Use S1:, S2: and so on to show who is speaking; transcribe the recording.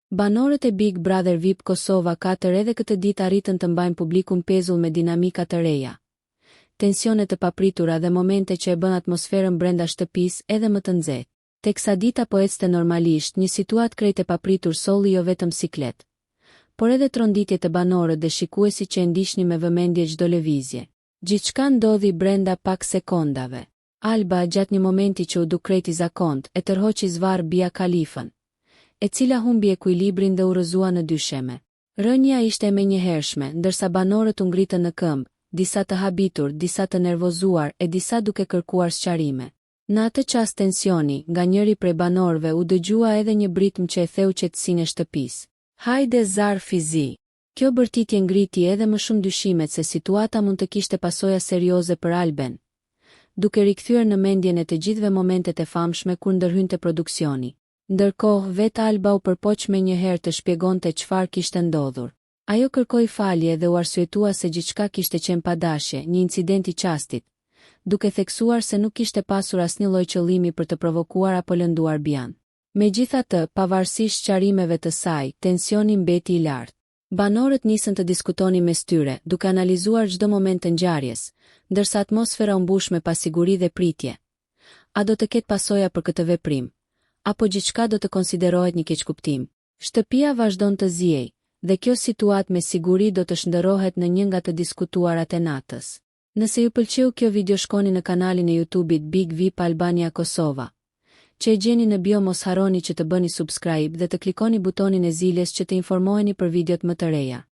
S1: Banorët e Big Brother VIP Kosova 4 edhe këtë ditë arritën të mbajnë publikun pezull me dinamika të reja, tensione të papritura dhe momente që e bën atmosferën brenda shtëpisë edhe më të nxehtë. Teksa dita po ecte normalisht, një situatë krejt e papritur solli jo vetëm siklet, por edhe tronditje të banorët dhe shikuesi që e ndiqnin me vëmendje çdo lëvizje. Gjithçka ndodhi brenda pak sekondave. Alba, gjatë një momenti që u duk krejt i zakont, e tërhoqi zvarr Bia Khalifën, e cila humbi ekuilibrin dhe u rrëzua në dy sheme. Rënja ishte e menjëhershme, ndërsa banorët u ngritën në këmbë, disa të habitur, disa të nervozuar e disa duke kërkuar sqarime. Në atë çast tensioni, nga njëri prej banorëve u dëgjua edhe një britm që e theu qetësinë e shtëpisë. Hajde zar fizi. Kjo bërtitje ngriti edhe më shumë dyshimet se situata mund të kishte pasoja serioze për Alben, duke rikthyer në mendjen e të gjithëve momentet e famshme kur ndërhynte produksioni. Ndërkohë, vetë Alba u përpoq me njëherë të shpjegonte çfarë kishte ndodhur. Ajo kërkoi falje dhe u arsyetua se gjithçka kishte qenë pa dashje, një incident i çastit, duke theksuar se nuk kishte pasur asnjë lloj qëllimi për të provokuar apo lënduar Bian. Megjithatë, pavarësisht sqarimeve të saj, tensioni mbeti i lartë. Banorët nisën të diskutonin mes tyre, duke analizuar çdo moment të ngjarjes, ndërsa atmosfera u mbush me pasiguri dhe pritje. A do të ketë pasoja për këtë veprim, apo gjithçka do të konsiderohet një keqkuptim? Shtëpia vazhdon të ziej, dhe kjo situatë me siguri do të shndërrohet në një nga të diskutuarat e natës. Nëse ju pëlqeu kjo video, shkoni në kanalin e YouTube-it Big VIP Albania Kosova, që e gjeni në bio. Mos harroni që të bëni subscribe dhe të klikoni butonin e ziljes që të informoheni për videot më të reja.